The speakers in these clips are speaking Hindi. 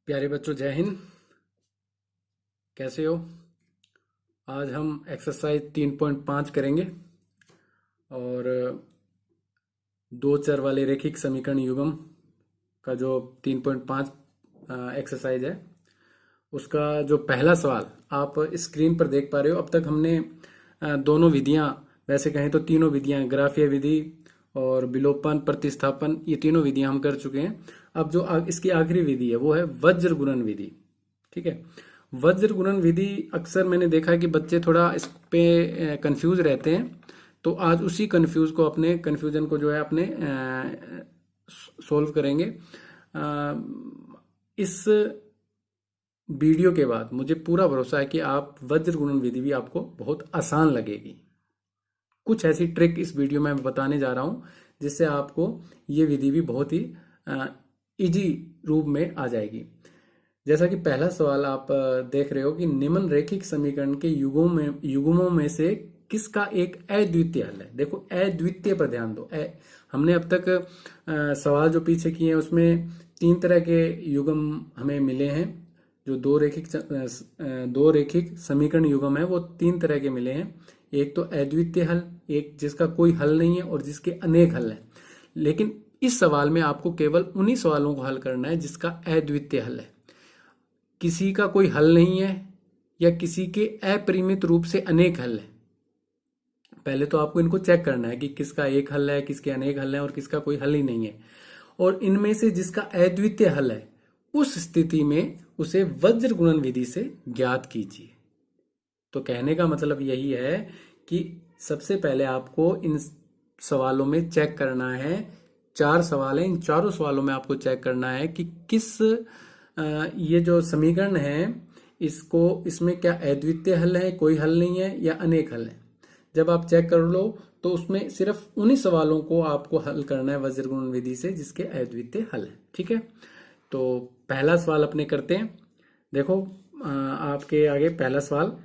प्यारे बच्चों, जय हिंद। कैसे हो? आज हम एक्सरसाइज 3.5 करेंगे और दो चर वाले रैखिक समीकरण युग्म का जो 3.5 एक्सरसाइज है, उसका जो पहला सवाल आप स्क्रीन पर देख पा रहे हो। अब तक हमने दोनों विधियां, वैसे कहें तो तीनों विधियां, ग्राफीय विधि और विलोपन, प्रतिस्थापन, ये तीनों विधियां हम कर चुके हैं। अब जो इसकी आखिरी विधि है वो है वज्र गुणन विधि। ठीक है। वज्र गुणन विधि अक्सर मैंने देखा है कि बच्चे थोड़ा इस पे कंफ्यूज रहते हैं, तो आज उसी कंफ्यूजन को जो है अपने सोल्व करेंगे। इस वीडियो के बाद मुझे पूरा भरोसा है कि आप वज्र गुणन विधि भी आपको बहुत आसान लगेगी। कुछ ऐसी ट्रिक इस वीडियो में मैं बताने जा रहा हूं जिससे आपको ये विधि भी बहुत ही इजी रूप में आ जाएगी। जैसा कि पहला सवाल आप देख रहे हो कि निम्न रैखिक समीकरण के युग्मों में से किसका एक अद्वितीय हल है। देखो, अद्वितीय पर ध्यान दो। हमने अब तक सवाल जो पीछे किए हैं उसमें तीन तरह के युग्म हमें मिले हैं। जो दो रैखिक समीकरण युग्म है वो तीन तरह के मिले हैं। एक तो अद्वितीय हल, एक जिसका कोई हल नहीं है और जिसके अनेक हल हैं। लेकिन इस सवाल में आपको केवल उन्हीं सवालों को हल करना है जिसका अद्वितीय हल है। किसी का कोई हल नहीं है या किसी के अपरिमित रूप से अनेक हल है। पहले तो आपको इनको चेक करना है कि किसका एक हल है, किसके अनेक हल है और किसका कोई हल ही नहीं है। और इनमें से जिसका अद्वितीय हल है उस स्थिति में उसे वज्र गुणन विधि से ज्ञात कीजिए। तो कहने का मतलब यही है कि सबसे पहले आपको इन सवालों में चेक करना है। चार सवाल हैं, इन चारों सवालों में आपको चेक करना है कि ये जो समीकरण है इसमें क्या अद्वितीय हल है, कोई हल नहीं है या अनेक हल है। जब आप चेक कर लो तो उसमें सिर्फ उन्हीं सवालों को आपको हल करना है वज्र गुणन विधि से जिसके अद्वितीय हल है। ठीक है, तो पहला सवाल अपने करते हैं। देखो, आपके आगे पहला सवाल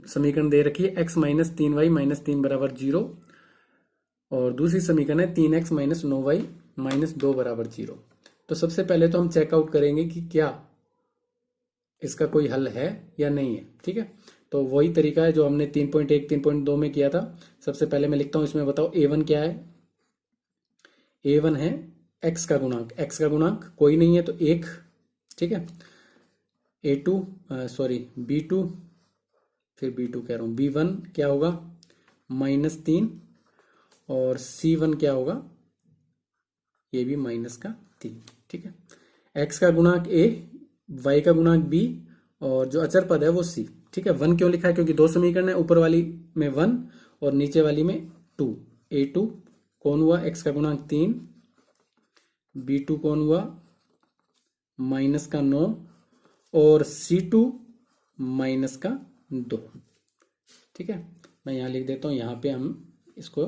समीकरण दे रखी है x माइनस 3y माइनस 3 बराबर 0 और दूसरी समीकरण है 3x माइनस 9y माइनस 2 बराबर 0। तो सबसे पहले तो हम चेकआउट करेंगे कि क्या इसका कोई हल है या नहीं है। ठीक है, तो वही तरीका है जो हमने 3.1 3.2 में किया था। सबसे पहले मैं लिखता हूं, इसमें बताओ a1 क्या है। a1 है x का गुणांक। x का गुणांक कोई नहीं है तो 1। ठीक है, b2 फिर b2 कह रहा हूं, b1 क्या होगा -3 और c1 क्या होगा, ये भी -3। ठीक है, x का गुणांक a, y का गुणांक b और जो अचर पद है वो c। ठीक है, 1 क्यों लिखा है? क्योंकि दो समीकरण है, ऊपर वाली में 1 और नीचे वाली में 2। a2 कौन हुआ? x का गुणांक 3, b2 कौन हुआ? -9 और c2 -2। ठीक है, मैं यहां लिख देता हूं, यहां पे हम इसको,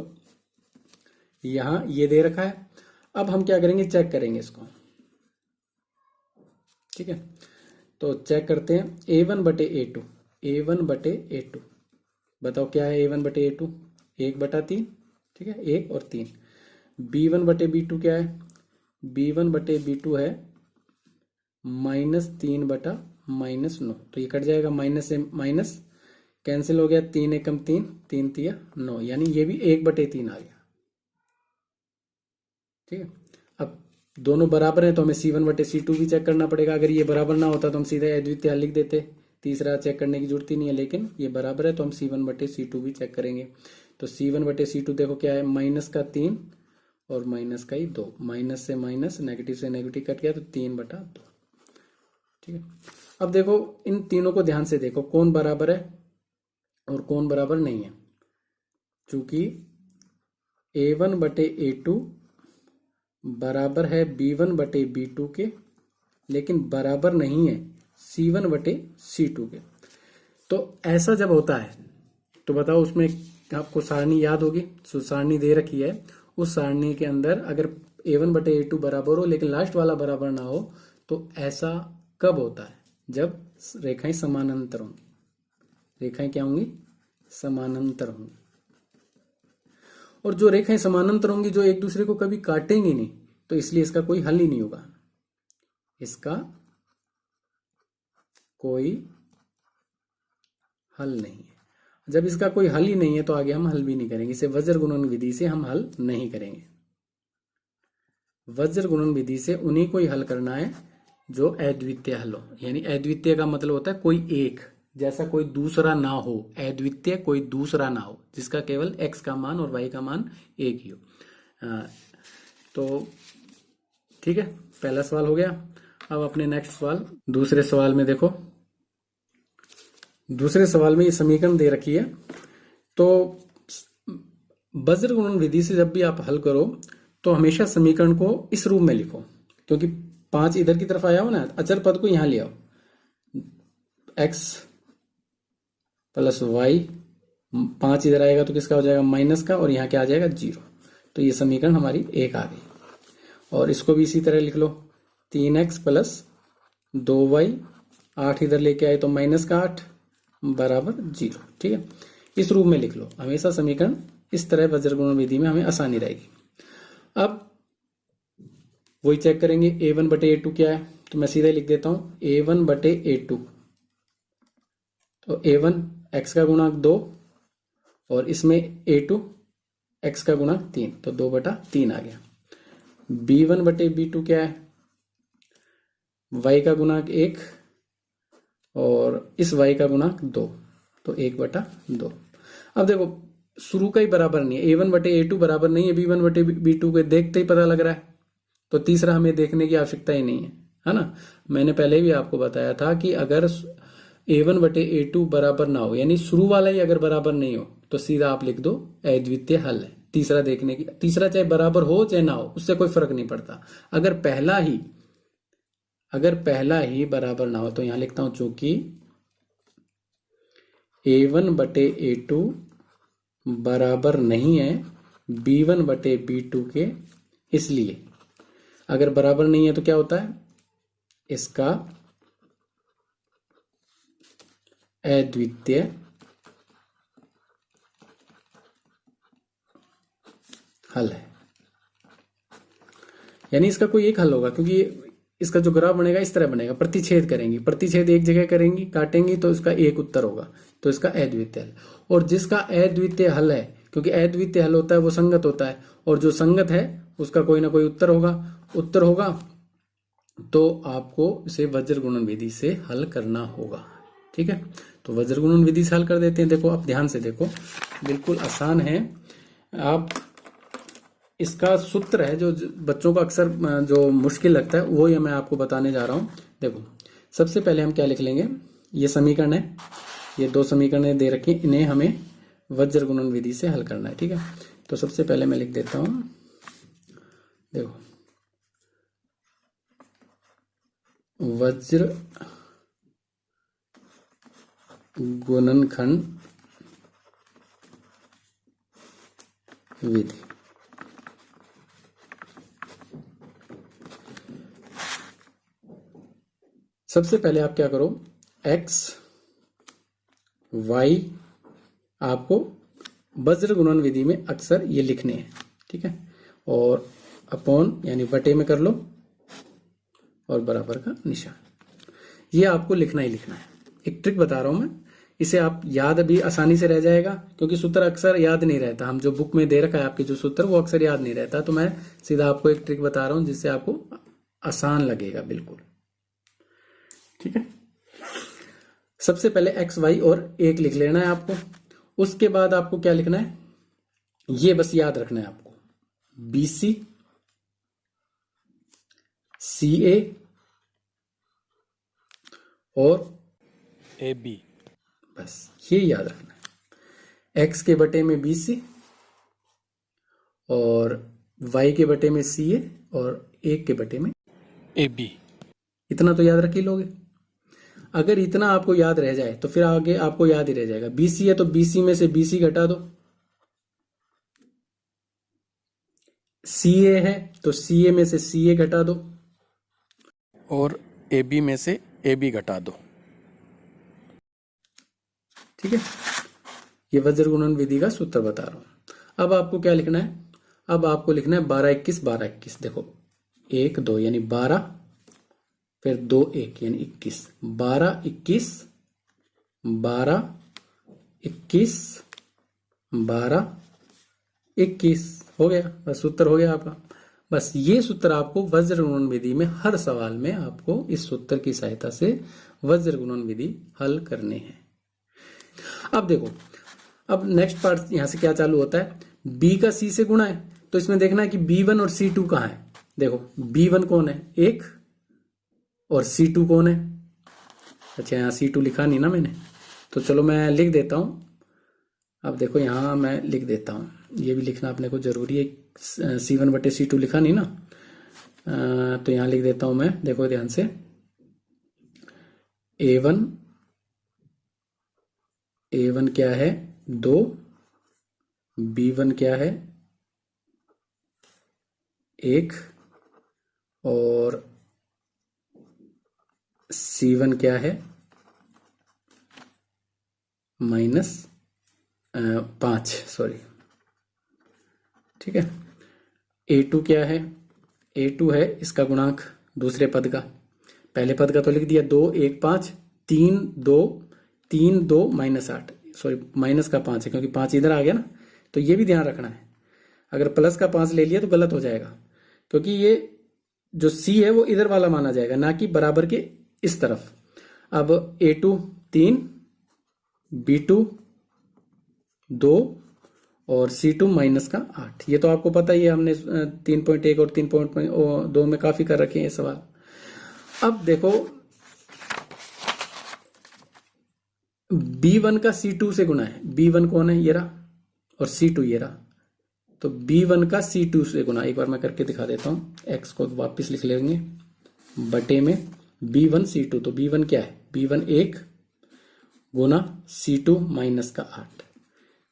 यहां ये दे रखा है। अब हम क्या करेंगे, चेक करेंगे इसको। ठीक है, तो चेक करते हैं a1 बटे a2। a1 बटे a2 बताओ क्या है? a1 बटे a2 1/3। ठीक है, 1 और 3। b1 बटे b2 क्या है? b1 बटे b2 है -3 बटा -9। तो ये कट जाएगा, माइनस से माइनस कैंसिल हो गया, 3 एकम 3, 3 तिया 9, यानी ये भी 1/3 आ गया। ठीक है, अब दोनों बराबर हैं तो हमें c1 बटे c2 भी चेक करना पड़ेगा। अगर ये बराबर ना होता तो हम सीधे अद्वितीय हल लिख देते, तीसरा चेक करने की जरूरत ही नहीं है। लेकिन ये बराबर है तो हम c1 बटे c2 भी चेक करेंगे। तो c1 बटे c2 देखो क्या है, -3 और -2, माइनस से माइनस, नेगेटिव से नेगेटिव कट गया तो 3/2। ठीक है, अब देखो इन तीनों को ध्यान से देखो, कौन बराबर है और कौन बराबर नहीं है। चूंकि a1 बटे a2 बराबर है b1 बटे b2 के, लेकिन बराबर नहीं है c1 बटे c2 के। तो ऐसा जब होता है तो बताओ, उसमें आपको सारणी याद होगी, सारणी दे रखी है। उस सारणी के अंदर अगर a1 बटे a2 बराबर हो लेकिन लास्ट वाला बराबर ना हो, तो ऐसा कब होता है? जब रेखाएं समानांतर होंगी। रेखाएं क्या होंगी? समानांतर होंगी। और जो रेखाएं समानांतर होंगी, जो एक दूसरे को कभी काटेंगी नहीं, तो इसलिए इसका कोई हल ही नहीं होगा। इसका कोई हल नहीं है। जब इसका कोई हल ही नहीं है तो आगे हम हल भी नहीं करेंगे, इसे वज्र गुणन विधि से हम हल नहीं करेंगे। वज्र गुणन विधि से उन्हीं को ही हल करना है जो अद्वितीय हल हो। यानी अद्वितीय का मतलब होता है कोई एक, जैसा कोई दूसरा ना हो। अद्वितीय कोई दूसरा ना हो जिसका केवल x का मान और y का मान एक ही हो। तो ठीक है, पहला सवाल हो गया। अब अपने नेक्स्ट सवाल, दूसरे सवाल में देखो। दूसरे सवाल में ये समीकरण दे रखी है। तो वज्र गुणन विधि से जब भी आप हल करो तो हमेशा समीकरण को इस रूप में लिखो, क्योंकि 5 इधर की तरफ आया हो ना, अचर पद को यहां ले आओ। x प्लस वाई, 5 इधर आएगा तो किसका हो जाएगा माइनस का, और यहां क्या आ जाएगा 0। तो ये समीकरण हमारी एक आ गई। और इसको भी इसी तरह लिख लो, 3x प्लस 2y, 8 इधर लेके आए तो माइनस का 8 बराबर 0। ठीक है, इस रूप में लिख लो हमेशा समीकरण इस तरह। वज्र गुणन विधि में हमें आसानी रहेगी। अब वही चेक करेंगे, a1 बटे a2 क्या है, तो मैं सीधा लिख देता हूं a1 बटे a2। तो a1 x का गुणांक 2 और इसमें a2 x का गुणांक 3, तो 2 बटा 3 आ गया। b1 बटे b2 क्या है, y का गुणांक 1 और इस y का गुणांक 2, तो 1 बटा 2। अब देखो शुरू का ही बराबर नहीं है, a1 बटे a2 बराबर नहीं है b1 बटे b2 के, देखते ही पता लग रहा है। तो तीसरा हमें देखने की आवश्यकता ही नहीं है ना। मैंने पहले भी आपको बताया था कि अगर a1 बटे a2 बराबर ना हो, यानी शुरू वाला ही अगर बराबर नहीं हो, तो सीधा आप लिख दो अद्वितीय हल है। तीसरा देखने की, तीसरा चाहे बराबर हो चाहे ना हो, उससे कोई फर्क नहीं पड़ता। अगर पहला ही बराबर ना हो, तो यहां लिखता हूं चूंकि a1 बटे a2 बराबर नहीं है b1 बटे b2 के, इसलिए अगर बराबर नहीं है तो क्या होता है, इसका अद्वितीय हल है। यानी इसका कोई एक हल होगा, क्योंकि इसका जो ग्राफ बनेगा इस तरह बनेगा, प्रतिच्छेद करेंगी, प्रतिच्छेद एक जगह करेंगी, काटेंगी, तो इसका एक उत्तर होगा, तो इसका अद्वितीय हल। और जिसका अद्वितीय हल है, क्योंकि अद्वितीय हल होता है वो संगत होता है, और जो संगत है उसका कोई ना कोई उत्तर होगा, तो आपको इसे वज्र गुणन विधि से हल करना होगा। ठीक है, तो वज्र गुणन विधि से हल कर देते हैं। देखो आप ध्यान से देखो, बिल्कुल आसान है। आप इसका सूत्र है जो बच्चों को अक्सर जो मुश्किल लगता है, वो ये मैं आपको बताने जा रहा हूं। देखो सबसे पहले हम क्या लिख लेंगे, ये समीकरण है, ये 2 समीकरण दे रखी, इन्हें हमें वज्र गुणन विधि से हल करना है। ठीक है, तो सबसे पहले मैं लिख देता हूं, देखो वज्र गुणनखंड विधि। सबसे पहले आप क्या करो, x y आपको वज्र गुणन विधि में अक्सर ये लिखने हैं। ठीक है, और अपॉन यानी बटे में कर लो, और बराबर का निशान, ये आपको लिखना ही लिखना है। एक ट्रिक बता रहा हूं मैं, इसे आप याद भी आसानी से रह जाएगा, क्योंकि सूत्र अक्सर याद नहीं रहता। हम जो बुक में दे रखा है आपके जो सूत्र, वो अक्सर याद नहीं रहता। तो मैं सीधा आपको एक ट्रिक बता रहा हूं जिससे आपको आसान लगेगा बिल्कुल। ठीक है, सबसे पहले x y और 1 लिख लेना है आपको। उसके बाद आपको क्या लिखना है, ये बस याद रखना है आपको, BC CA और AB, बस ये याद रखना है। x के बटे में BC और y के बटे में CA और 1 के बटे में AB, इतना तो याद रख ही लोगे। अगर इतना आपको याद रह जाए तो फिर आगे आपको याद ही रह जाएगा। BC है तो BC में से BC घटा दो, CA है तो CA में से CA घटा दो, और AB में से AB घटा दो। ठीक है, ये वज्र गुणन विधि का सूत्र बता रहा हूं। अब आपको क्या लिखना है, अब आपको लिखना है 12 21 12 21। देखो 1 2 यानी 12 फिर 2 1 यानी 21, 12 21 12 21 12 21 हो गया। बस सूत्र हो गया आपका। बस ये सूत्र आपको वज्र गुणन विधि में हर सवाल में आपको इस सूत्र की सहायता से वज्र गुणन विधि हल करने हैं। अब देखो, अब नेक्स्ट पार्ट यहां से क्या चालू होता है, b का c से गुणा है, तो इसमें देखना है कि b1 और c2 कहां है। देखो b1 कौन है 1 और c2 कौन है, अच्छा यहाँ c2 लिखा नहीं ना मैंने, तो चलो मैं लिख देता हूं। अब देखो यहां मैं लिख देता हूं, ये भी लिखना अपने को जरूरी है, c1 बटे c2 लिखा नहीं ना, तो यहां लिख देता हूं मैं। देखो ध्यान से, a1 क्या है 2, b1 क्या है 1 और c1 क्या है -5, सॉरी, ठीक है। a2 क्या है, a2 है इसका गुणांक दूसरे पद का, पहले पद का तो लिख दिया 2 1 5 3 2 3 2 -8, सॉरी माइनस का 5 है क्योंकि 5 इधर आ गया ना, तो ये भी ध्यान रखना है। अगर प्लस का 5 ले लिया तो गलत हो जाएगा, क्योंकि ये जो c है वो इधर वाला माना जाएगा, ना कि बराबर के इस तरफ। अब a2 3, b2 2 और c2 -8, ये तो आपको पता ही है, हमने 3.1 और 3.2 में काफी कर रखे हैं ये सवाल। अब देखो b1 का c2 से गुणा है, b1 कौन है ये रहा और c2 ये रहा, तो b1 का c2 से गुणा, एक बार मैं करके दिखा देता हूं, x को वापस लिख लेंगे बटे में b1 c2, तो b1 क्या है b1 1 गुना c2 -8,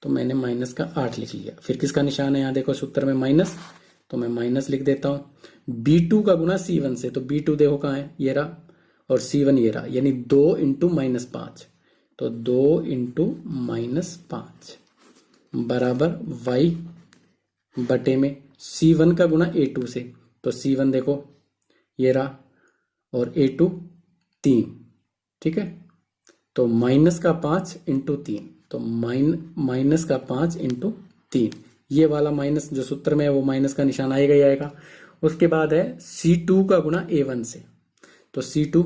तो मैंने -8 लिख लिया। फिर किसका निशान है यहाँ देखो सूत्र में माइनस, तो मैं माइनस लिख देता हूं। b2 का गुना c1 से, तो b2 देखो कहाँ है ये रहा और c1 ये रहा, यानी 2 × -5, तो 2 × -5 बराबर y बटे में c1 का गुना a2 से, तो c1 देखो ये रहा और a2 3, ठीक है, तो -5 × 3, तो -5 × 3, ये वाला माइनस जो सूत्र में है वो माइनस का निशान आएगा ही आएगा। उसके बाद है c2 का गुना a1 से, तो c2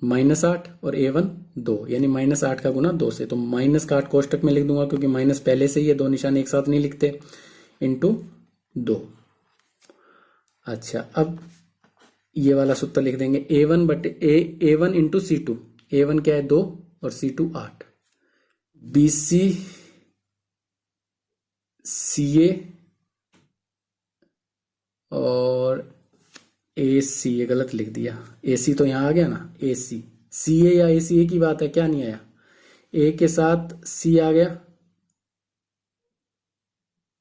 -8 और a1 2, यानी -8 का गुना 2 से, तो माइनस का 8 कोष्टक में लिख दूंगा क्योंकि माइनस पहले से ही है, दो निशान एक साथ नहीं लिखते, × 2। अच्छा, अब ये वाला सूत्र लिख देंगे a1 × c2, a1 क्या है 2 और c2 8, bc ca और ac, ये गलत लिख दिया, ac तो यहाँ आ गया ना, ac ca या ac एक ही बात है, क्या नहीं आया, a के साथ c आ गया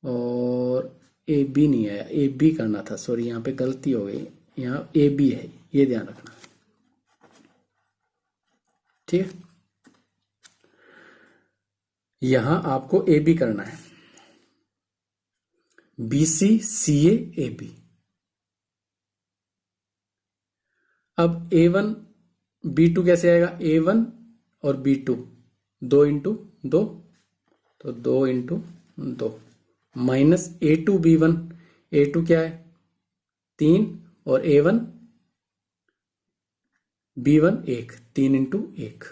और ए बी नहीं आया, ए बी करना था, सॉरी यहाँ पे गलती हो गई, यहाँ ए बी है, ये ध्यान रखना, ठीक है। यहां आपको ए बी करना है, B C C A B. अब A1 B2 कैसे आएगा, A1 और B2 2 × 2, तो 2 × 2 माइनस A2 B1, A2 क्या है 3 और A1 B1 1, 3 × 1।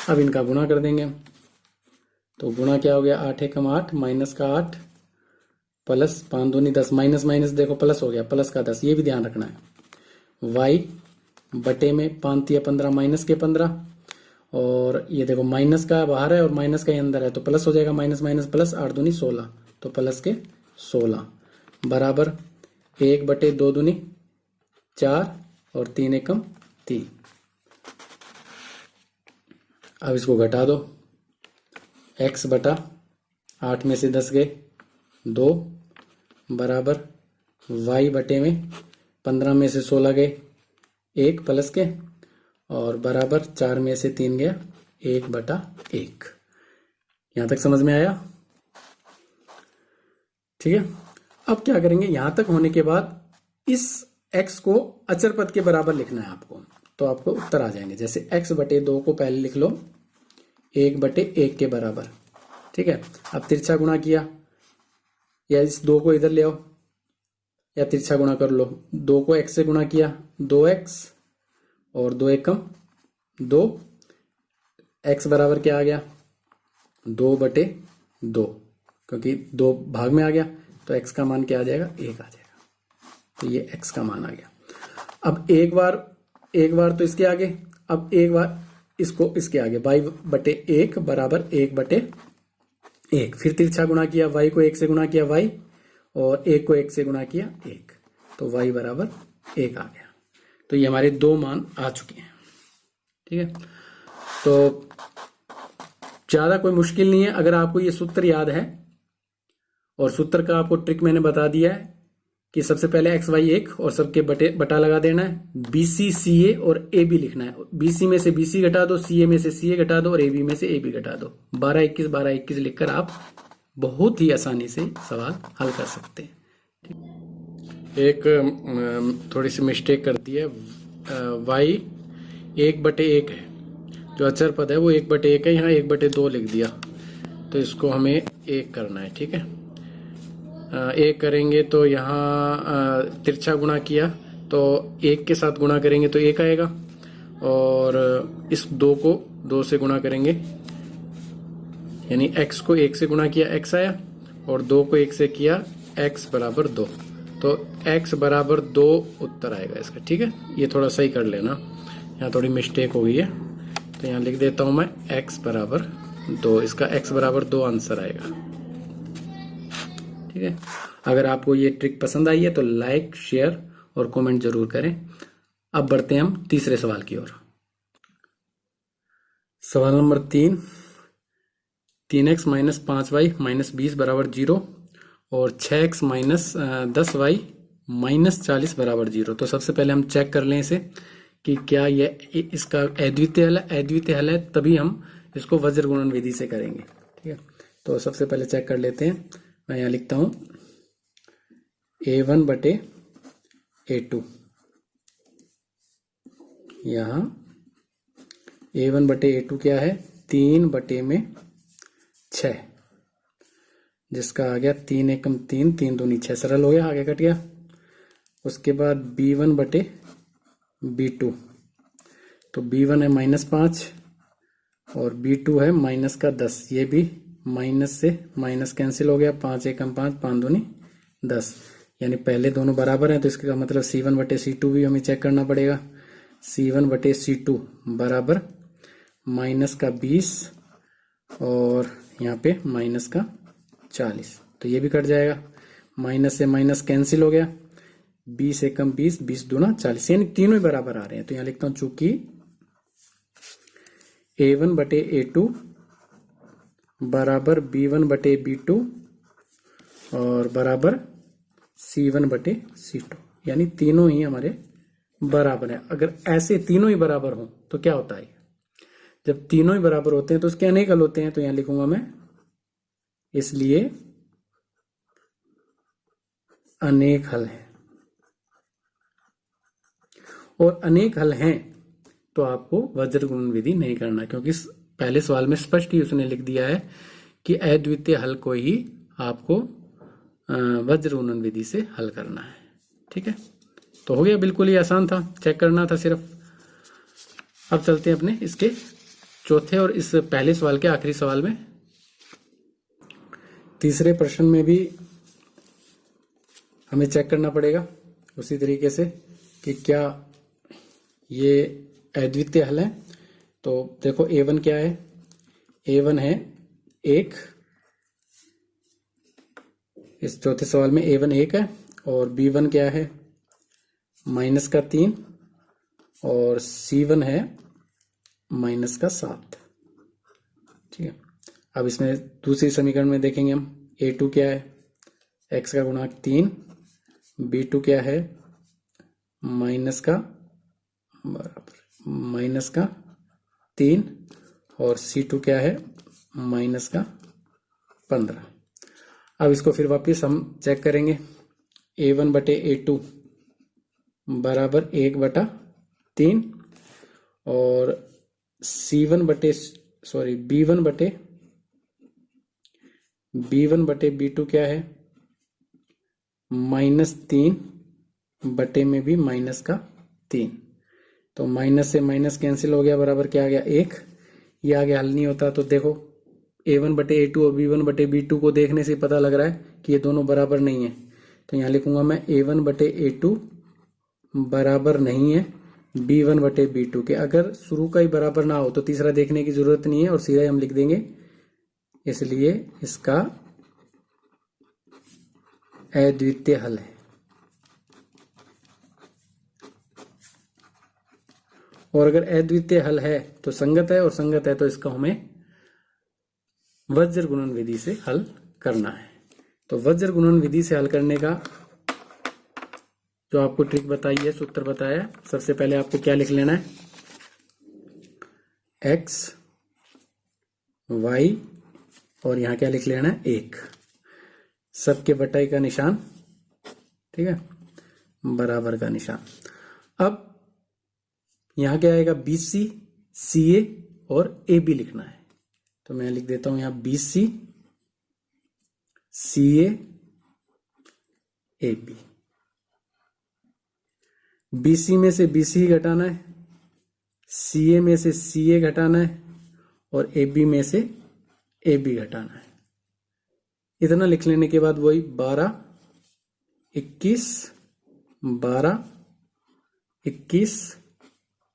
अब इनका गुणा कर देंगे, तो गुणा क्या हो गया 8 × 8 माइनस का 8 प्लस 5 दूनी 10, माइनस माइनस देखो प्लस हो गया, प्लस का 10, ये भी ध्यान रखना है। y बटे में 5 × 15 माइनस के 15, और ये देखो माइनस का बाहर है और माइनस का ही अंदर है, तो प्लस हो जाएगा, माइनस माइनस प्लस, 8 दूनी 16, तो प्लस के 16 बराबर 1 बटे 2 दूनी 4 और 3 एकम 3। अब इसको घटा दो, x बटा 8 में से 10 गए 2 बराबर y बटे में 15 में से 16 गए 1 प्लस के, और बराबर 4 में से 3 गया 1 बटा 1। यहां तक समझ में आया, ठीक है। अब क्या करेंगे, यहां तक होने के बाद इस x को अचर पद के बराबर लिखना है आपको, तो आपको उत्तर आ जाएंगे। जैसे x बटे 2 को पहले लिख लो 1 बटे 1 के बराबर, ठीक है। अब तिरछा गुणा किया, या इस 2 को इधर ले आओ या तिरछा गुणा कर लो। 2 को x से गुणा किया 2x और 2 एकम 2, x बराबर क्या आ गया 2 बटे 2, क्योंकि 2 भाग में आ गया तो x का मान क्या आ जाएगा 1 आ जाएगा। तो ये x का मान आ गया। अब एक बार तो इसके आगे, अब एक बार इसको इसके आगे y बटे 1 बराबर 1 बटे 1, फिर तिरछा गुणा किया, y को 1 से गुणा किया y और 1 को 1 से गुणा किया 1, तो y बराबर 1 आ गया। तो ये हमारे 2 मान आ चुके हैं, ठीक है। तो ज्यादा कोई मुश्किल नहीं है, अगर आपको ये सूत्र याद है, और सूत्र का आपको ट्रिक मैंने बता दिया है कि सबसे पहले एक्स वाई 1 और सबके बटा लगा देना है, बीसी सीए और ए बी लिखना है। बीसी में से बीसी घटा दो, सीए में से सीए घटा दो और ए बी में से ए बी घटा दो। 12 21 12 21 लिखकर आप बहुत ही आसानी से सवाल हल कर सकते हैं। एक थोड़ी सी मिस्टेक कर दी है, वाई 1 बटे 1 है, जो अचर पद है वो 1 बटे 1 है, यहाँ 1 बटे 2 लिख दिया, तो इसको हमें 1 करना है, ठीक है। 1 करेंगे तो यहाँ तिरछा गुणा किया तो 1 के साथ गुणा करेंगे तो 1 आएगा, और इस 2 को 2 से गुणा करेंगे, यानी x को 1 से गुणा किया x आया, और 2 को 1 से किया x बराबर 2, तो x बराबर 2 उत्तर आएगा इसका, ठीक है। ये थोड़ा सही कर लेना, यहाँ थोड़ी मिस्टेक हो गई है, तो यहाँ लिख देता हूं मैं x बराबर 2, इसका x बराबर 2 आंसर आएगा, ठीक है। अगर आपको ये ट्रिक पसंद आई है तो लाइक शेयर और कमेंट जरूर करें। अब बढ़ते हैं हम तीसरे सवाल की ओर। सवाल number 3x minus 5y minus 20 बराबर 0 और 6x माइनस 10y माइनस 40 बराबर 0। तो सबसे पहले हम चेक कर लें इसे कि क्या ये इसका अद्वितीय हल है। अद्वितीय हल है तभी हम इसको वज्र गुणन विधि से करेंगे, ठीक है। तो सबसे पहले चेक कर लेते हैं। मैं यहाँ लिखता हूं a1 बटे a2, यहाँ a1 बटे a2 क्या है 3 बटे में 6, जिसका आ गया 3 एकम 3 3 दूनी 6, सरल हो गया, आगे कट गया। उसके बाद b1 बटे b2, तो b1 है -5 और b2 है माइनस का 10, ये भी माइनस से माइनस कैंसिल हो गया, 5 एकम 5 5 दूनी 10, यानी पहले दोनों बराबर हैं, तो इसका मतलब c1 बटे c2 भी हमें चेक करना पड़ेगा। c1 बटे c2 बराबर माइनस का 20 और यहाँ पे माइनस का 40, तो ये भी कट जाएगा, माइनस से माइनस कैंसिल हो गया, 20 एकम 20 20 दूना 40, यानी तीनों ही बराबर आ रहे हैं। तो यहाँ लिखता हूं चूंकि a1 बटे a2 बराबर b1 बटे b2 और बराबर c1 बटे c2, यानी तीनों ही हमारे बराबर हैं। अगर ऐसे तीनों ही बराबर हों तो क्या होता है, जब तीनों ही बराबर होते हैं तो उसके अनेक हल होते हैं, तो यहां लिखूंगा मैं इसलिए अनेक हल है। और अनेक हल हैं तो आपको वज्र गुणन विधि नहीं करना, क्योंकि पहले सवाल में स्पष्ट ही उसने लिख दिया है कि अद्वितीय हल को ही आपको वज्र गुणन विधि से हल करना है, ठीक है। तो हो गया, बिल्कुल ही आसान था, चेक करना था सिर्फ। अब चलते हैं अपने इसके चौथे और इस पहले सवाल के आखिरी सवाल में। तीसरे प्रश्न में भी हमें चेक करना पड़ेगा उसी तरीके से कि क्या ये अद्वितीय हल है। तो देखो a1 क्या है, a1 है 1, इस चौथे सवाल में a1 1 है, और b1 क्या है माइनस का 3 और c1 है माइनस का 7, ठीक है। अब इसमें दूसरी समीकरण में देखेंगे हम, a2 क्या है x का गुणांक 3, b2 क्या है माइनस का बराबर -3 और c2 क्या है -15। अब इसको फिर वापस हम चेक करेंगे A1 बटे A2 बराबर 1/3 और B1 बटे B2 क्या है, -3 बटे में भी -3। तो माइनस से माइनस कैंसिल हो गया, बराबर क्या आ गया 1। ये आगे हल नहीं होता। तो देखो A1 बटे A2 और B1 बटे B2 को देखने से पता लग रहा है कि ये दोनों बराबर नहीं है। तो यहाँ लिखूंगा मैं A1 बटे A2 बराबर नहीं है B1 बटे B2 के। अगर शुरू का ही बराबर ना हो तो तीसरा देखने की जरूरत नहीं है और सीधा हम लिख देंगे, इसलिए इसका अद्वितीय हल है। और अगर अद्वितीय हल है तो संगत है, और संगत है तो इसका हमें वज्र गुणन विधि से हल करना है। तो वज्र गुणन विधि से हल करने का जो आपको ट्रिक बताई है, सूत्र बताया है, सबसे पहले आपको क्या लिख लेना है, x y और यहां क्या लिख लेना है 1, सबके बटाई का निशान, ठीक है, बराबर का निशान। अब यहां क्या आएगा, BC CA और AB लिखना है। तो मैं लिख देता हूं यहां BC CA AB। BC में से BC घटाना है, CA में से CA घटाना है और AB में से AB घटाना है। इतना लिख लेने के बाद वही 12 21 12 21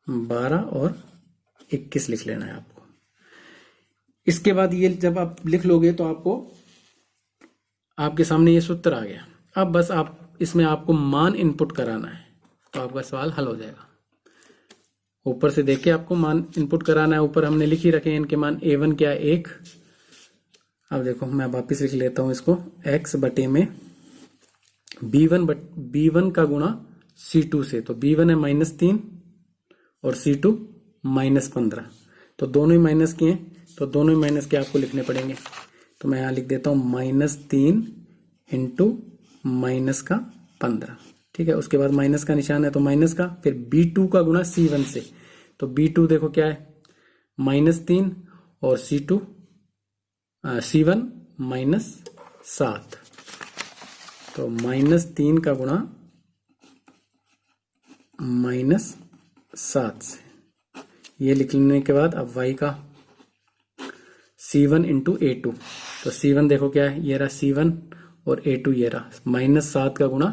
12 और 21 लिख लेना है आपको। इसके बाद ये जब आप लिख लोगे तो आपको आपके सामने ये सूत्र आ गया। अब बस आप इसमें आपको मान इनपुट कराना है तो आपका सवाल हल हो जाएगा। ऊपर से देख के आपको मान इनपुट कराना है। ऊपर हमने लिख ही रखे हैं इनके मान। A1 क्या है 1। अब देखो मैं वापिस लिख लेता हूं इसको, x बटे में B1 का गुणा C2 से। तो B1 है -3 और C2 -15। तो दोनों ही माइनस किए, तो दोनों ही माइनस के आपको लिखने पड़ेंगे। तो मैं यहां लिख देता हूं -3 इंटू -15, ठीक है। उसके बाद माइनस का निशान है तो माइनस का, फिर B2 का गुणा C1 से। तो B2 देखो क्या है -3 और C1 -7। तो -3 का गुणा -7 से, ये लिख लेने के बाद अब y का C1 इंटू A2। तो C1 देखो क्या है, ये रहा C1 और A2 ये रहा, -7 का गुणा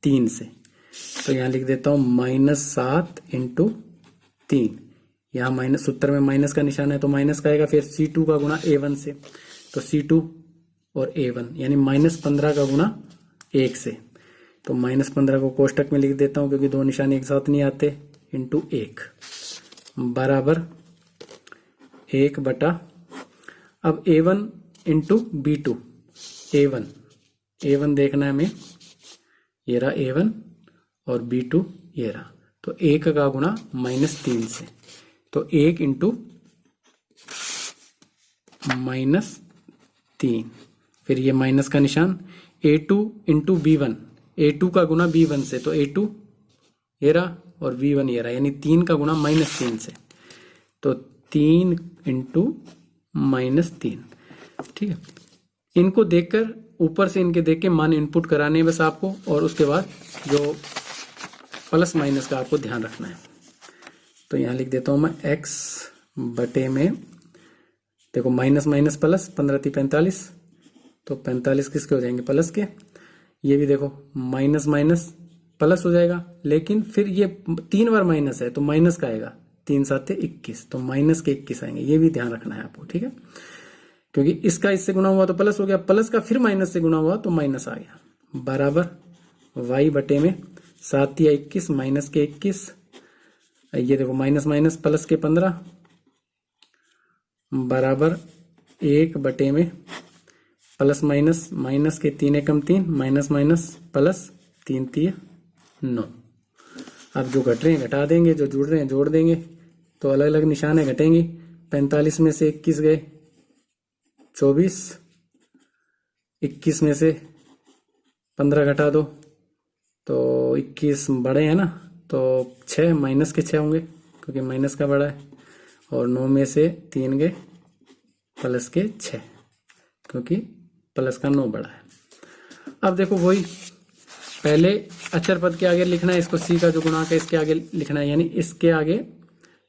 3 से। तो यहां लिख देता हूं -7 इंटू 3। यहाँ माइनस, सूत्र में माइनस का निशान है तो माइनस का आएगा। फिर C2 का गुणा A1 से। तो C2 और A1 यानी -15 का गुणा 1 से। तो -15 को कोष्टक में लिख देता हूं क्योंकि दो निशान एक साथ नहीं आते, इंटू 1 बराबर 1 बटा, अब A1 इंटू B2। A1 देखना है हमें, ये रहा A1 और B2 ये रहा। तो 1 का गुणा -3 से। तो 1 इंटू -3, फिर ये माइनस का निशान। A2 इंटू B1, A2 का गुणा B1 से। तो A2 ये रहा और B1 ये रहा, यानी 3 का गुणा -3 से। तो 3 इंटू -3, ठीक है। इनको देखकर, ऊपर से इनके देख के मान इनपुट कराने हैं बस आपको, और उसके बाद जो प्लस माइनस का आपको ध्यान रखना है। तो यहां लिख देता हूं मैं x बटे में, देखो माइनस माइनस प्लस, 15 × 45, तो 45 किसके हो जाएंगे, प्लस के। ये भी देखो माइनस माइनस प्लस हो जाएगा, लेकिन फिर ये 3 बार माइनस है तो माइनस का आएगा, 3 × 7 = 21, तो माइनस के 21 आएंगे। ये भी ध्यान रखना है आपको, ठीक है। क्योंकि इसका इससे गुणा हुआ तो प्लस हो गया, प्लस का फिर माइनस से गुणा हुआ तो माइनस आ गया, बराबर y बटे में 7 या 21 माइनस के 21। ये देखो माइनस माइनस प्लस के 15 बराबर 1 बटे में प्लस माइनस, माइनस के 3 एकम 3 माइनस माइनस प्लस 3 × 3 = 9। अब जो घट रहे हैं घटा देंगे, जो जुड़ रहे हैं जोड़ देंगे। तो अलग अलग निशान है, घटेंगे। 45 में से 21 गए 24, 21 में से 15 घटा दो तो 21 बड़े हैं ना, तो 6 माइनस के 6 होंगे क्योंकि माइनस का बड़ा है, और 9 में से 3 गए प्लस के 6 क्योंकि प्लस का 9 बड़ा है। अब देखो वही पहले अचर पद के आगे लिखना है इसको, सी का जो गुणांक है इसके आगे लिखना है, यानी इसके आगे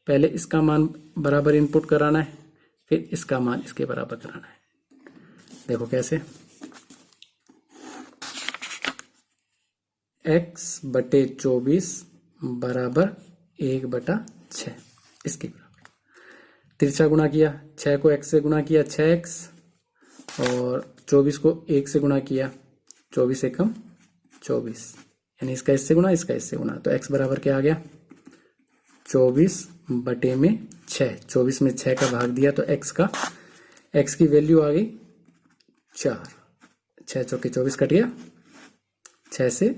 पहले इसका मान बराबर इनपुट कराना है, फिर इसका मान इसके बराबर कराना है। देखो कैसे, x बटे 24 बराबर 1/6 इसके बराबर। तिरछा गुणा किया, 6 को x से गुणा किया 6x, और 24 को 1 से गुणा किया 24 एकम 24, यानी इसका इससे गुणा इसका इससे गुणा, तो x बराबर क्या आ गया 24 बटे में 6। 24 में 6 का भाग दिया तो x की वैल्यू आ गई 4। 6 चौके 24 कट गया, 6 से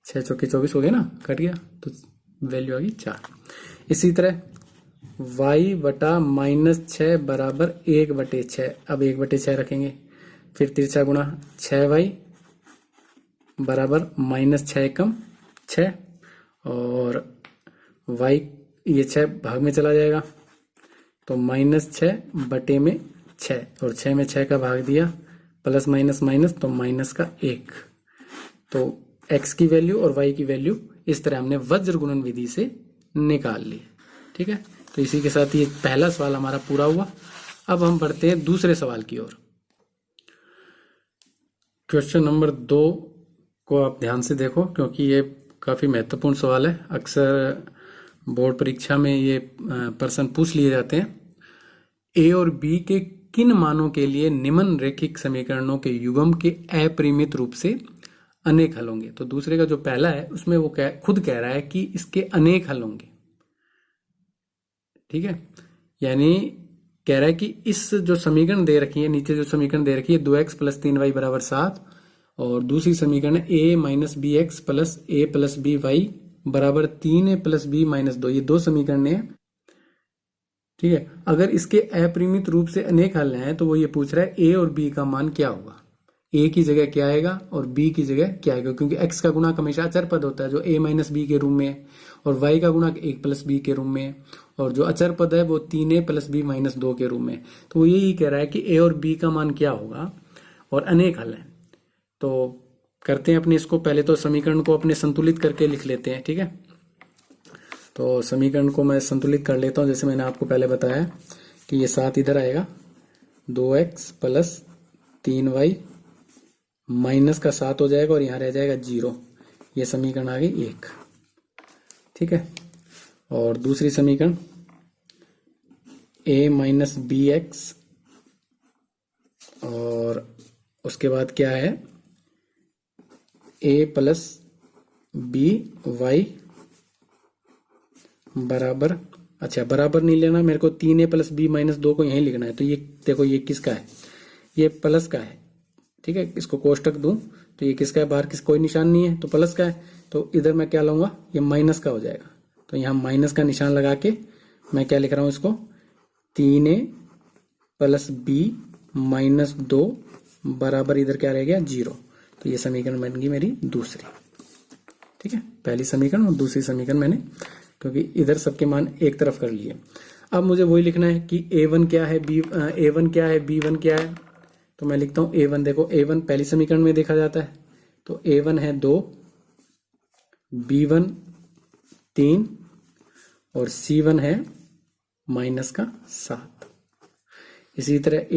6 चौके 24 हो गया ना, कट गया, तो वैल्यू आ गई 4। इसी तरह y बटा -6 बराबर 1/6। अब 1/6 रखेंगे, फिर तिरछा गुणा 6y बराबर -6 एकम 6, और y ये 6 भाग में चला जाएगा तो -6 बटे में 6, और 6 में 6 का भाग दिया, प्लस माइनस माइनस तो माइनस का 1। तो x की वैल्यू और y की वैल्यू इस तरह हमने वज्र गुणन विधि से निकाल ली। ठीक है, तो इसी के साथ ये पहला सवाल हमारा पूरा हुआ। अब हम बढ़ते हैं दूसरे सवाल की ओर। क्वेश्चन नंबर 2 को आप ध्यान से देखो क्योंकि ये काफी महत्वपूर्ण सवाल है, अक्सर बोर्ड परीक्षा में ये प्रश्न पूछ लिए जाते हैं। ए और बी के किन मानों के लिए निम्न रैखिक समीकरणों के युग्म के अपरिमित रूप से अनेक हल होंगे। तो दूसरे का जो पहला है उसमें वो खुद कह रहा है कि इसके अनेक हल होंगे। ठीक है, यानी कह रहा है कि इस जो समीकरण दे रखी है, नीचे जो समीकरण दे रखी है 2x प्लस 3y बराबर 7, और दूसरी समीकरण है a minus B X plus A plus B Y बराबर 3a प्लस बी माइनस 2, ये दो समीकरण है। ठीक है, अगर इसके अपरिमित रूप से अनेक हल हैं तो वो ये पूछ रहा है a और b का मान क्या होगा, a की जगह क्या आएगा और b की जगह क्या आएगा, क्योंकि x का गुणक हमेशा अचर पद होता है जो a माइनस बी के रूप में है, और y का गुणक 1 प्लस बी के रूप में, और जो अचर पद है वो 3a प्लस बी माइनस 2 के रूप में। तो वो यही कह रहा है कि a और b का मान क्या होगा और अनेक हल है। तो करते हैं अपने इसको, पहले तो समीकरण को अपने संतुलित करके लिख लेते हैं। ठीक है, तो समीकरण को मैं संतुलित कर लेता हूं। जैसे मैंने आपको पहले बताया कि ये 7 इधर आएगा, 2x प्लस 3y माइनस का 7 हो जाएगा और यहाँ रह जाएगा 0। ये समीकरण आ गई 1। ठीक है, और दूसरी समीकरण a माइनस बी एक्स, और उसके बाद क्या है a प्लस बी वाई बराबर, अच्छा बराबर नहीं लेना मेरे को, 3a प्लस बी माइनस 2 को यहीं लिखना है। तो ये देखो ये किसका है, ये प्लस का है। ठीक है, इसको कोष्टक दूं तो ये किसका है, बाहर किस कोई निशान नहीं है तो प्लस का है, तो इधर मैं क्या लाऊंगा, ये माइनस का हो जाएगा। तो यहाँ माइनस का निशान लगा के मैं क्या लिख रहा हूं इसको, 3a प्लस बी माइनस 2 बराबर इधर क्या रह गया 0। तो ये समीकरण बन गई मेरी दूसरी। ठीक है, पहली समीकरण और दूसरी समीकरण मैंने, क्योंकि इधर सबके मान एक तरफ कर लिए। अब मुझे वही लिखना है कि a1 क्या है, a1 क्या है, b1 क्या है। तो मैं लिखता हूं a1, देखो a1 पहली समीकरण में देखा जाता है, तो a1 है 2, b1 3 और c1 है माइनस का 7। इसी तरह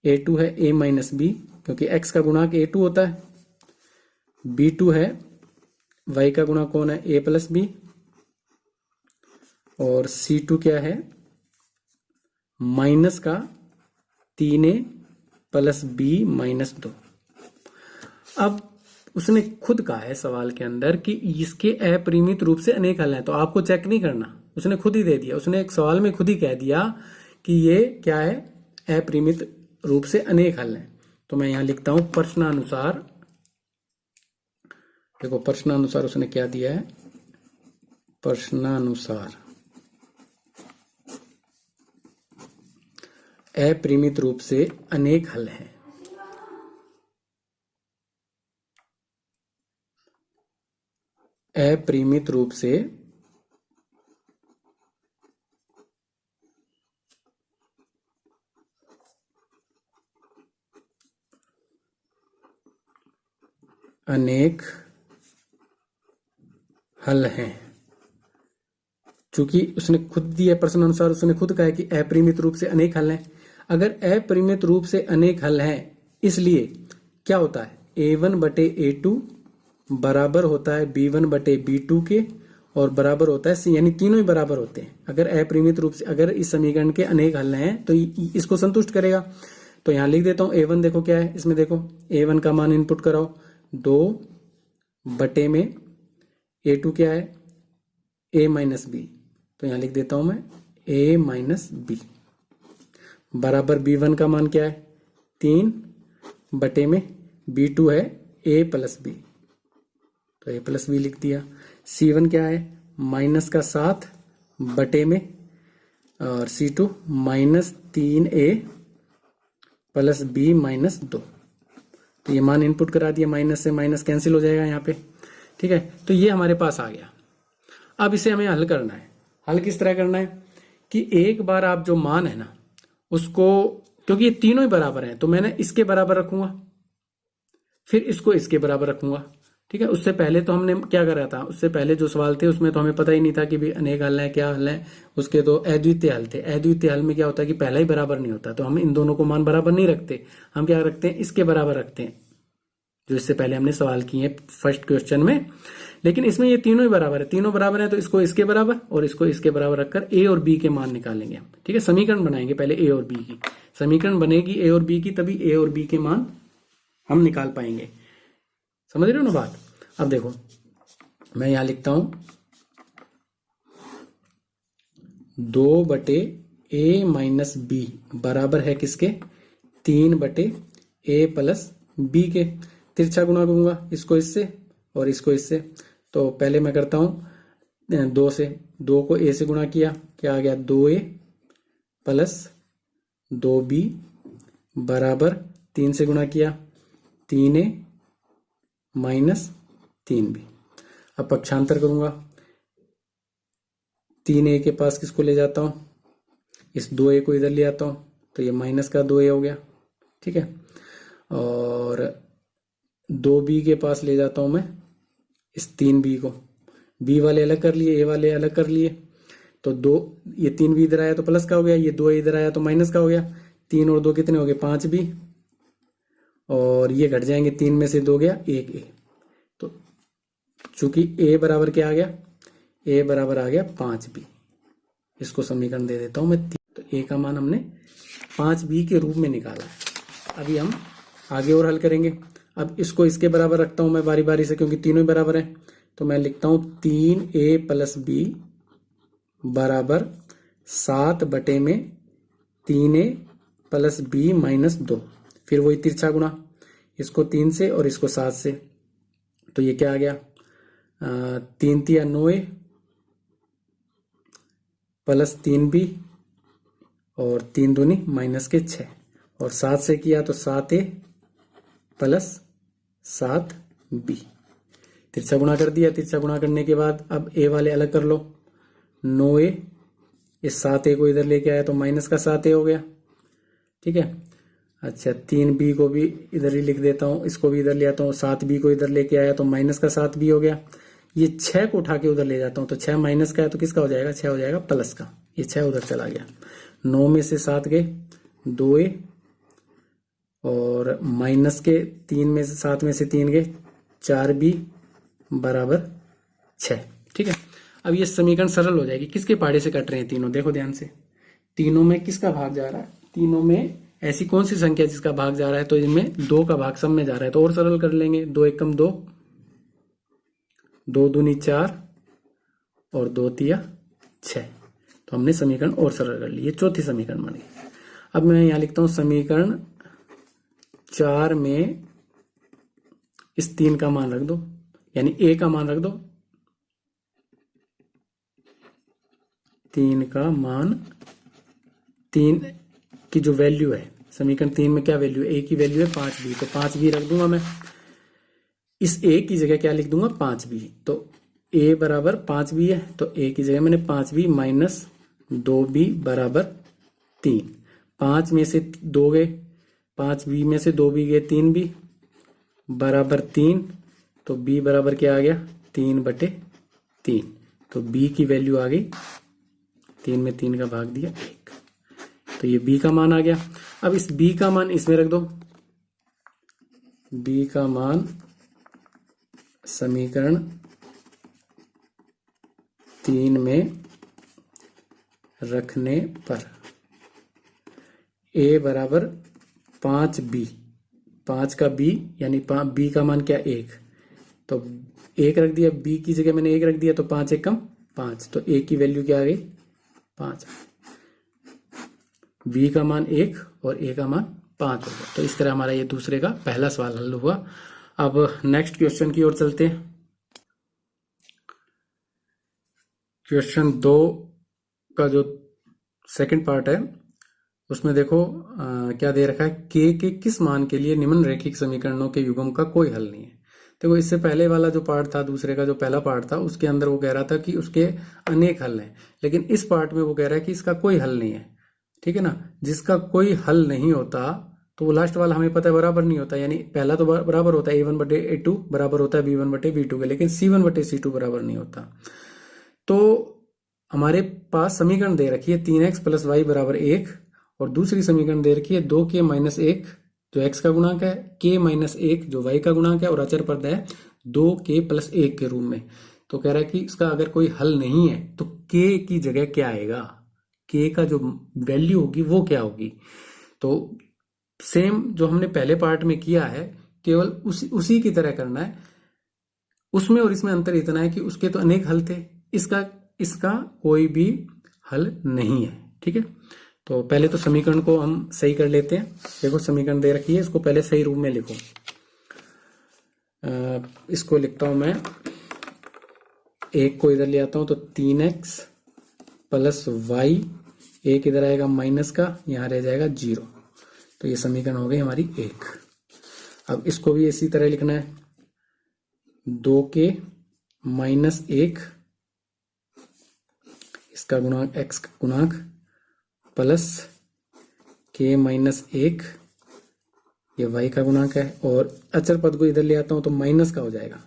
a2 है a माइनस बी, क्योंकि x का गुणांक a2 होता है। b2 है y का गुणा कौन है, a प्लस बी, और c2 क्या है माइनस का 3a प्लस बी माइनस 2। अब उसने खुद कहा है सवाल के अंदर कि इसके अपरिमित रूप से अनेक हल हैं, तो आपको चेक नहीं करना, उसने खुद ही दे दिया, उसने एक सवाल में खुद ही कह दिया कि ये क्या है, अपरिमित रूप से अनेक हल हैं। तो मैं यहां लिखता हूं प्रश्नानुसार, देखो प्रश्नानुसार उसने क्या दिया है, प्रश्नानुसार अपरिमित रूप से अनेक हल हैं। अपरिमित रूप से अनेक हल हैं। चूंकि उसने खुद दिए प्रश्न अनुसार, उसने खुद कहा है कि अपरिमित रूप से अनेक हल हैं। अगर अपरिमित रूप से अनेक हल हैं, इसलिए क्या होता है, a1 बटे a2 बराबर होता है b1 बटे b2 के, और बराबर होता है c, यानी तीनों ही बराबर होते हैं। अगर अपरिमित रूप से, अगर इस समीकरण के अनेक हल हैं तो इसको संतुष्ट करेगा। तो यहां लिख देता हूं a1 देखो क्या है, इसमें देखो a1 का मान इनपुट कराओ, 2 बटे में a2 क्या है, a माइनस बी। तो यहां लिख देता हूं मैं a माइनस बी बराबर b1 का मान क्या है, 3 बटे में b2 है a प्लस बी, तो a प्लस बी लिख दिया। c1 क्या है, माइनस का 7 बटे में, और c2 minus 3a plus b minus 2। तो ये मान इनपुट करा दिया, माइनस से माइनस कैंसिल हो जाएगा यहाँ पे, ठीक है। तो ये हमारे पास आ गया। अब इसे हमें हल करना है। हल किस तरह करना है कि एक बार आप जो मान है ना उसको, क्योंकि ये तीनों ही बराबर हैं तो मैंने इसके बराबर रखूंगा, फिर इसको इसके बराबर रखूंगा, ठीक है। उससे पहले तो हमने क्या करा था, उससे पहले जो सवाल थे उसमें तो हमें पता ही नहीं था कि भी अनेक हल है क्या हल है, उसके तो अद्वितीय हल थे। अद्वितीय हल में क्या होता है कि पहला ही बराबर नहीं होता, तो हम इन दोनों को मान बराबर नहीं रखते, हम क्या रखते हैं, इसके बराबर रखते हैं, जो इससे पहले हमने सवाल किए फर्स्ट क्वेश्चन में। लेकिन इसमें ये तीनों ही बराबर है, तीनों बराबर है तो इसको इसके बराबर और इसको इसके बराबर रखकर ए और बी के मान निकालेंगे हम, ठीक है। समीकरण बनाएंगे पहले ए और बी की, समीकरण बनेगी ए और बी की, तभी ए और बी के मान हम निकाल पाएंगे। समझ रहे हो ना बात। अब देखो मैं यहां लिखता हूं 2 बटे ए माइनस बी बराबर है किसके, 3 बटे ए प्लस बी के। तिरछा गुणा करूंगा इसको इससे और इसको इससे, तो पहले मैं करता हूं 2 से, 2 को ए से गुणा किया, क्या आ गया, 2a प्लस 2b बराबर 3 से गुणा किया, 3a माइनस 3b। अब पक्षांतर करूंगा, 3a के पास किसको ले जाता हूं, इस 2a को इधर ले आता हूं, तो ये माइनस का 2a हो गया, ठीक है। और 2b के पास ले जाता हूं मैं इस 3b को, b वाले अलग कर लिए, a वाले अलग कर लिए, तो 2, ये 3b इधर आया तो प्लस का हो गया, ये 2a इधर आया तो माइनस का हो गया, 3 और 2 कितने हो गए, 5b, और ये घट जाएंगे, 3 में से 2 गया 1a। तो चूंकि a बराबर क्या आ गया, a बराबर आ गया 5b, इसको समीकरण दे देता हूं मैं। तो a का मान हमने 5b के रूप में निकाला है। अभी हम आगे और हल करेंगे। अब इसको इसके बराबर रखता हूं मैं बारी बारी से, क्योंकि तीनों ही बराबर हैं, तो मैं लिखता हूं 3a प्लस बी बराबर 7 बटे में 3a प्लस बी माइनस 2। फिर वही तिरछा गुणा, इसको 3 से और इसको 7 से, तो ये क्या आ गया, 3 तिया 9a प्लस 3b और 3 दूनी माइनस के 6, और 7 से किया तो 7a प्लस 7b। तिरछा गुणा कर दिया, तिरछा गुणा करने के बाद अब a वाले अलग कर लो, 9a, इस 7a को इधर लेके आया तो माइनस का 7a हो गया, ठीक है। अच्छा 3b को भी इधर ही लिख देता हूं, इसको भी इधर ले आता हूं, 7b को इधर लेके आया तो माइनस का 7b हो गया। ये 6 को उठा के उधर ले जाता हूं, तो 6 माइनस का है तो किसका हो जाएगा, 6 हो जाएगा प्लस का, ये 6 उधर चला गया। 9 में से 7 गए 2a, और माइनस के 3 में से 7 में से 3 गए 4b बराबर 6, ठीक है। अब ये समीकरण सरल हो जाएगी। किसके पहाड़े से कट रहे हैं तीनों, देखो ध्यान से, तीनों में किसका भाग जा रहा है, तीनों में ऐसी कौन सी संख्या जिसका भाग जा रहा है, तो इनमें 2 का भाग सब में जा रहा है, तो और सरल कर लेंगे। 2 एकम 2, 2 दूनी 4 और 2 तिया 6, तो हमने समीकरण और सरल कर ली, ये चौथी समीकरण बन गई। अब मैं यहां लिखता हूं समीकरण 4 में इस 3 का मान रख दो, यानी a का मान रख दो, 3 का मान, 3 की जो वैल्यू है, समीकरण 3 में क्या वैल्यू है, a की वैल्यू है 5b, तो 5b रख दूंगा मैं, इस a की जगह क्या लिख दूंगा 5b, तो ए बराबर 5b है, तो ए की जगह मैंने 5b माइनस 2b बराबर 3। 5 में से 2 गए, 5b में से 2b गए, 3b बराबर 3, तो b बराबर क्या आ गया 3/3। तो b की वैल्यू आ गई 3 में 3 का भाग दिया 1, तो ये b का मान आ गया। अब इस b का मान इसमें रख दो, b का मान समीकरण 3 में रखने पर a बराबर 5b, 5 का b यानी b का मान क्या 1, तो 1 रख दिया, b की जगह मैंने 1 रख दिया, तो 5 1 कम 5, तो a की वैल्यू क्या आ गई 5। b का मान 1 और a का मान 5 हो गया। तो इस तरह हमारा ये दूसरे का पहला सवाल हल हुआ। अब नेक्स्ट क्वेश्चन की ओर चलते हैं। क्वेश्चन 2 का जो सेकंड पार्ट है उसमें देखो क्या दे रखा है, के किस मान के लिए निम्न रैखिक समीकरणों के युग्म का कोई हल नहीं है। देखो इससे पहले वाला जो पार्ट था, दूसरे का जो पहला पार्ट था, उसके अंदर वो कह रहा था कि उसके अनेक हल हैं, लेकिन इस पार्ट में वो कह रहा है कि इसका कोई हल नहीं है। ठीक है ना, जिसका कोई हल नहीं होता तो वो लास्ट वाला हमें पता है बराबर नहीं होता, यानी पहला तो बराबर होता है a1/a2 बराबर होता है b1/b2 के, लेकिन c1/c2 बराबर नहीं होता। तो हमारे पास समीकरण दे रखी है 3x + y बराबर 1, और दूसरी समीकरण दे रखी है 2k - 1 जो x का गुणांक है, k - 1 जो y का गुणांक है, और अचर पद है 2k + 1 के रूप में। तो कह रहा है कि इसका अगर कोई हल नहीं है तो k की जगह क्या आएगा, k का जो वैल्यू होगी वो क्या होगी। तो सेम जो हमने पहले पार्ट में किया है, केवल उसी की तरह करना है। उसमें और इसमें अंतर इतना है कि उसके तो अनेक हल थे, इसका कोई भी हल नहीं है। ठीक है, तो पहले तो समीकरण को हम सही कर लेते हैं। देखो समीकरण दे रखी है, इसको पहले सही रूप में लिखो। इसको लिखता हूं मैं, 1 को इधर ले आता हूं तो 3x + y, 1 इधर आएगा माइनस का, यहां रह जाएगा 0। तो ये समीकरण हो गई हमारी 1। अब इसको भी इसी तरह लिखना है, 2k - 1 इसका गुणांक x का गुणांक प्लस k - 1 ये y का गुणांक है, और अचर पद को इधर ले आता हूं तो माइनस का हो जाएगा,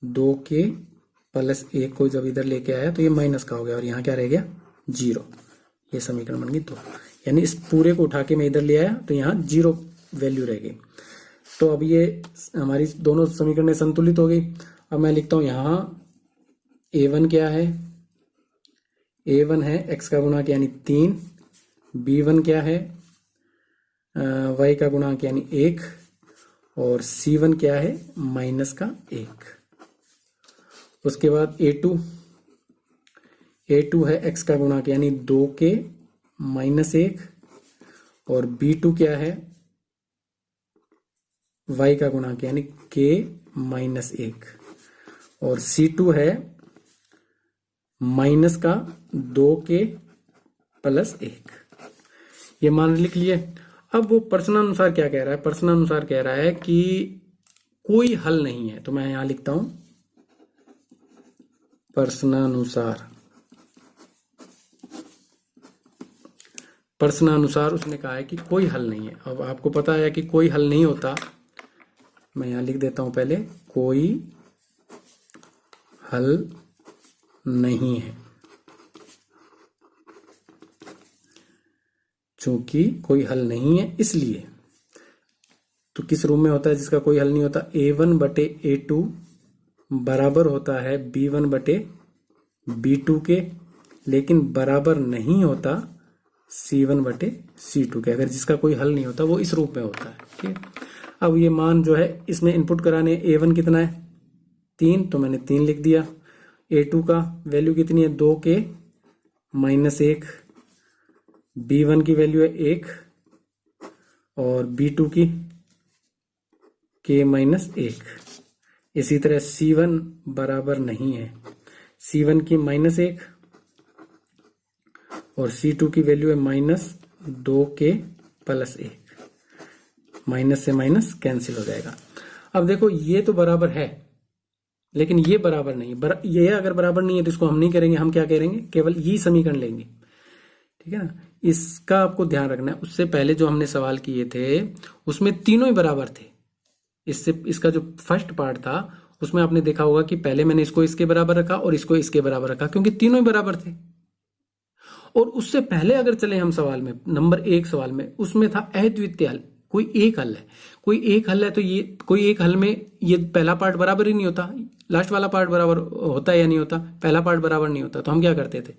2k + 1 को जब इधर लेके आया तो ये माइनस का हो गया, और यहाँ क्या रह गया 0। ये समीकरण बन गई 2, यानी इस पूरे को उठा के मैं इधर ले आया तो यहाँ 0 वैल्यू रह गई। तो अब ये हमारी दोनों समीकरणें संतुलित हो गई। अब मैं लिखता हूं यहाँ a1 क्या है, a1 है x का गुणांक यानी 3, b1 क्या है y का गुणांक यानी 1, और c1 क्या है -1। उसके बाद a2 है x का गुणांक यानी 2k - 1, और b2 क्या है y का गुणांक यानी k - 1, और c2 है -2k + 1। ये मान लिख लिए। अब वो प्रश्नानुसार क्या कह रहा है, प्रश्नानुसार कह रहा है कि कोई हल नहीं है, तो मैं यहां लिखता हूं प्रश्नानुसार। प्रश्नानुसार उसने कहा है कि कोई हल नहीं है। अब आपको पता है कि कोई हल नहीं होता, मैं यहां लिख देता हूं पहले, कोई हल नहीं है। चूंकि कोई हल नहीं है इसलिए, तो किस रूप में होता है जिसका कोई हल नहीं होता, a1/a2 बराबर होता है b1/b2 के, लेकिन बराबर नहीं होता c1/c2 के। अगर जिसका कोई हल नहीं होता वो इस रूप में होता है। ठीक है, अब ये मान जो है इसमें इनपुट कराने, a1 कितना है 3, तो मैंने 3 लिख दिया। a2 का वैल्यू कितनी है 2k - 1, b1 की वैल्यू है 1, और b2 की k - 1। इसी तरह c1 बराबर नहीं है, c1 की -1, और c2 की वैल्यू है -2k + 1। माइनस से माइनस कैंसिल हो जाएगा। अब देखो ये तो बराबर है, लेकिन ये बराबर नहीं है। ये अगर बराबर नहीं है तो इसको हम नहीं करेंगे, हम क्या करेंगे, केवल ये समीकरण लेंगे, ठीक है ना। इसका आपको ध्यान रखना है। उससे पहले जो हमने सवाल किए थे उसमें तीनों ही बराबर थे। इसका जो फर्स्ट पार्ट था उसमें आपने देखा होगा कि पहले मैंने इसको इसके बराबर रखा और इसको इसके बराबर रखा, क्योंकि तीनों ही बराबर थे। और उससे पहले अगर चले हम सवाल में, नंबर 1 सवाल में, उसमें था अद्वितीय हल, कोई एक हल है, कोई एक हल है, तो ये कोई एक हल में ये पहला पार्ट बराबर ही नहीं होता, लास्ट वाला पार्ट बराबर होता है या नहीं होता, पहला पार्ट बराबर नहीं होता, तो हम क्या करते थे,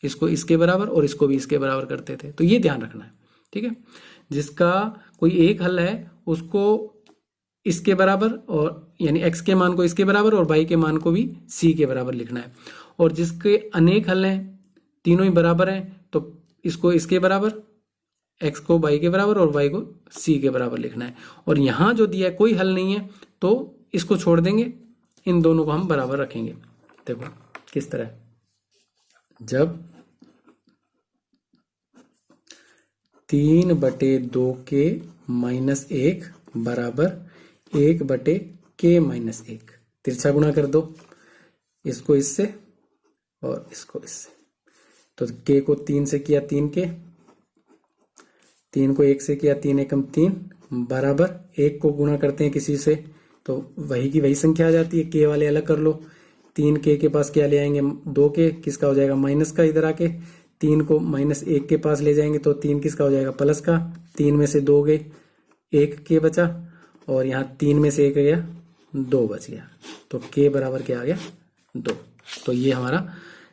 इसको इसके बराबर और इसको भी इसके बराबर करते थे। तो ये ध्यान रखना है, ठीक है। जिसका कोई एक हल है उसको इसके बराबर, और यानी x के मान को इसके बराबर और y के मान को भी c के बराबर लिखना है। और जिसके अनेक हल हैं, तीनों ही बराबर हैं, तो इसको इसके बराबर, x को y के बराबर और y को c के बराबर लिखना है। और यहां जो दिया है कोई हल नहीं है तो इसको छोड़ देंगे, इन दोनों को हम बराबर रखेंगे। देखो किस तरह, जब 3/2 के -1 बराबर 1/k -1, तिरछा गुणा कर दो, इसको इससे और इसको इससे। तो k को 3 से किया 3k, 3 को 1 से किया 3 एकम 3 बराबर 1 को गुणा करते हैं किसी से तो वही की वही संख्या आ जाती है। k वाले अलग कर लो, 3k के पास क्या ले आएंगे, 2k, किसका हो जाएगा माइनस का, इधर आके 3 को -1 के पास ले जाएंगे तो 3 किसका हो जाएगा प्लस का, 3 में से 2 गए, 1k बचा, और यहाँ 3 में से 1 गया, 2 बच गया, तो k बराबर क्या आ गया 2। तो ये हमारा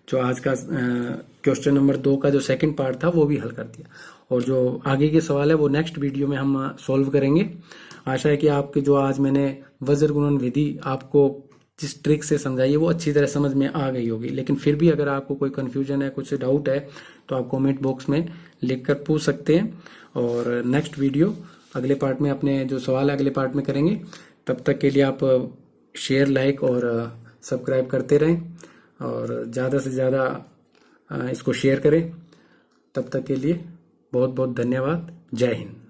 जो आज का क्वेश्चन नंबर 2 का जो सेकंड पार्ट था वो भी हल कर दिया। और जो आगे के सवाल है वो नेक्स्ट वीडियो में हम सॉल्व करेंगे। आशा है कि आपके जो आज मैंने वज्र गुणन विधि आपको जिस ट्रिक से समझाई है वो अच्छी तरह समझ में आ गई होगी। लेकिन फिर भी अगर आपको कोई कंफ्यूजन है, कुछ डाउट है, तो आप कमेंट बॉक्स में लिखकर पूछ सकते हैं। और नेक्स्ट वीडियो अगले पार्ट में, अपने जो सवाल है अगले पार्ट में करेंगे। तब तक के लिए आप शेयर, लाइक और सब्सक्राइब करते रहें और ज़्यादा से ज़्यादा इसको शेयर करें। तब तक के लिए बहुत बहुत धन्यवाद। जय हिंद।